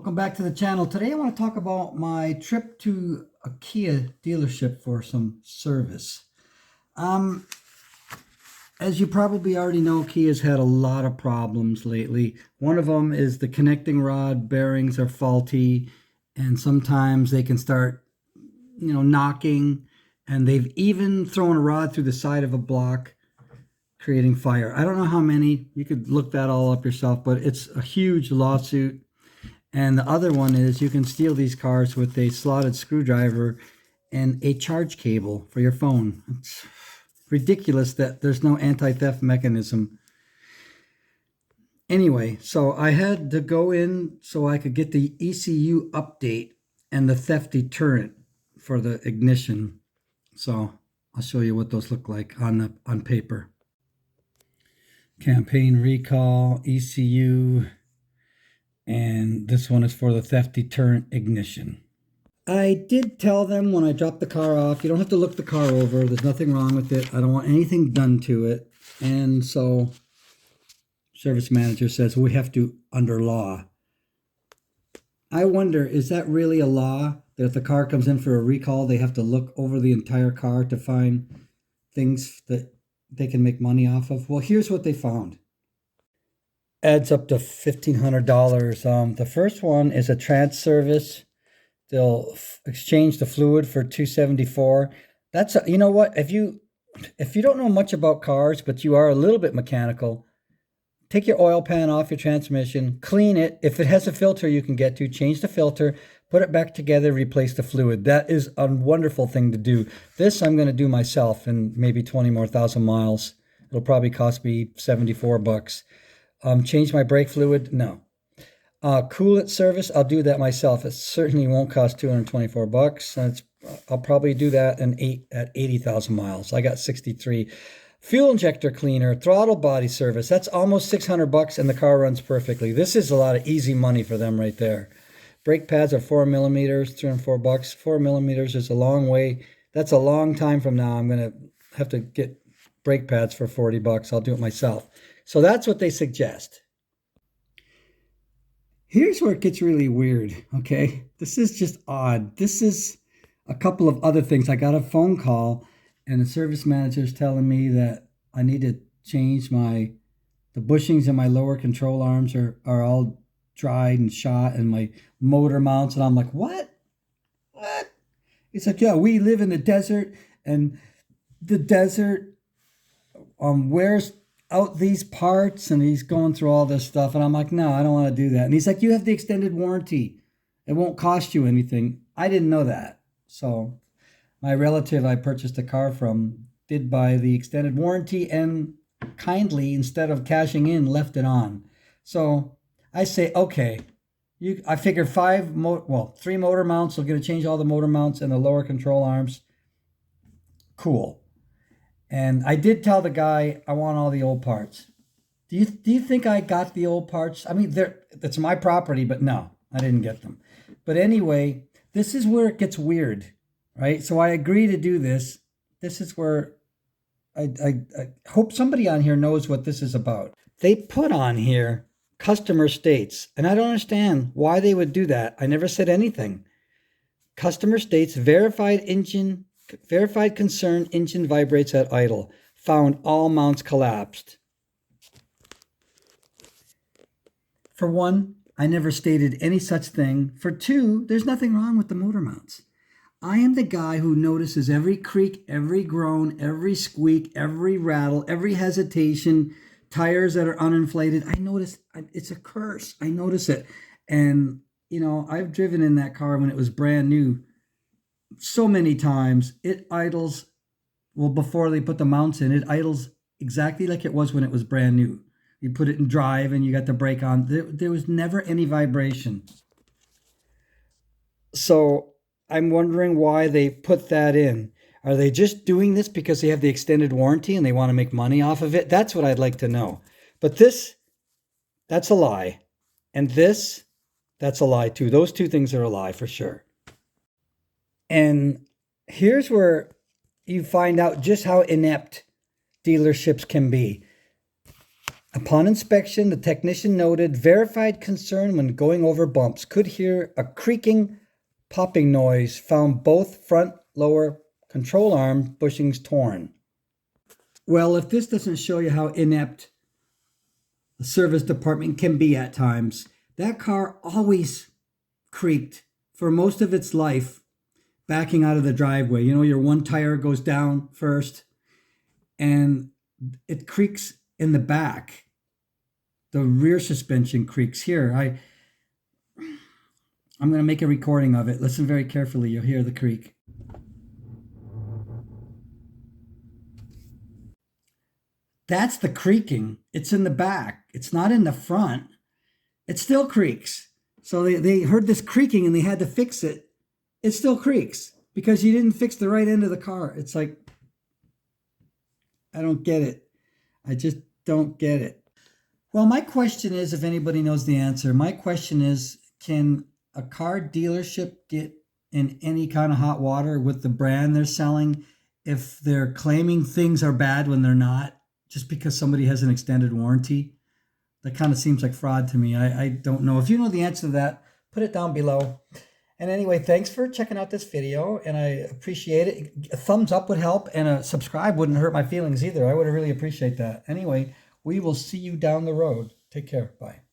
Welcome back to the channel. Today I want to talk about my trip to a Kia dealership for some service. As you probably already know, Kia's had a lot of problems lately. One of them is the connecting rod bearings are faulty, and sometimes they can start, knocking, and they've even thrown a rod through the side of a block, creating fire. I don't know how many. You could look that all up yourself, but it's a huge lawsuit. And the other one is you can steal these cars with a slotted screwdriver and a charge cable for your phone. It's ridiculous that there's no anti-theft mechanism. Anyway, so I had to go in so I could get the ECU update and the theft deterrent for the ignition. So I'll show you what those look like on paper. Campaign recall, ECU, and this one is for the theft deterrent ignition. I did tell them when I dropped the car off, you don't have to look the car over. There's nothing wrong with it. I don't want anything done to it. And so service manager says, we have to under law. I wonder, is that really a law that if the car comes in for a recall, they have to look over the entire car to find things that they can make money off of? Well, here's what they found. Adds up to $1,500. The first one is a trans service. They'll exchange the fluid for $274. That's you know what? If you don't know much about cars, but you are a little bit mechanical, take your oil pan off your transmission, clean it. If it has a filter you can get to, change the filter, put it back together, replace the fluid. That is a wonderful thing to do. This I'm going to do myself in maybe 20 more thousand miles. It'll probably cost me $74. Change my brake fluid? No. Coolant service, I'll do that myself. It certainly won't cost $224. I'll probably do that at 80,000 miles. I got 63. Fuel injector cleaner, throttle body service. That's almost $600 and the car runs perfectly. This is a lot of easy money for them right there. Brake pads are 4 millimeters, $304. 4 millimeters is a long way. That's a long time from now. I'm going to have to get brake pads for $40. I'll do it myself. So that's what they suggest. Here's where it gets really weird, okay? This is just odd. This is a couple of other things. I got a phone call and the service manager is telling me that I need to change the bushings in my lower control arms are all dried and shot, and my motor mounts. And I'm like, what? What? He's like, yeah, we live in the desert, and the desert wears out these parts, and he's going through all this stuff. And I'm like, no, I don't want to do that. And he's like, you have the extended warranty. It won't cost you anything. I didn't know that. So my relative I purchased a car from did buy the extended warranty and kindly, instead of cashing in, left it on. So I say, okay, I figured 3 motor mounts. So I'm going to change all the motor mounts and the lower control arms. Cool. And I did tell the guy I want all the old parts. Do you think I got the old parts? I mean, that's my property, but no, I didn't get them. But anyway, this is where it gets weird, right? So I agree to do this. This is where I hope somebody on here knows what this is about. They put on here customer states, and I don't understand why they would do that. I never said anything. Customer states, verified concern, engine vibrates at idle. Found all mounts collapsed. For one, I never stated any such thing. For two, there's nothing wrong with the motor mounts. I am the guy who notices every creak, every groan, every squeak, every rattle, every hesitation, tires that are uninflated. I notice. It's a curse. I notice it. And, I've driven in that car when it was brand new so many times. It idles, before they put the mounts in, it idles exactly like it was when it was brand new. You put it in drive and you got the brake on. There was never any vibration. So I'm wondering why they put that in. Are they just doing this because they have the extended warranty and they want to make money off of it? That's what I'd like to know. But that's a lie. And that's a lie too. Those two things are a lie for sure. And here's where you find out just how inept dealerships can be. Upon inspection, the technician noted verified concern when going over bumps. Could hear a creaking, popping noise. Found both front lower control arm bushings torn. Well, if this doesn't show you how inept the service department can be at times, that car always creaked for most of its life backing out of the driveway. You know, your one tire goes down first and it creaks in the back. The rear suspension creaks here. I'm going to make a recording of it. Listen very carefully. You'll hear the creak. That's the creaking. It's in the back. It's not in the front. It still creaks. So they heard this creaking and they had to fix it. It still creaks because you didn't fix the right end of the car. It's like, I don't get it. I just don't get it. Well, my question is, if anybody knows the answer, my question is, can a car dealership get in any kind of hot water with the brand they're selling if they're claiming things are bad when they're not, just because somebody has an extended warranty? That kind of seems like fraud to me. I don't know. If you know the answer to that, put it down below. And anyway, thanks for checking out this video, and I appreciate it. A thumbs up would help, and a subscribe wouldn't hurt my feelings either. I would really appreciate that. Anyway, we will see you down the road. Take care. Bye.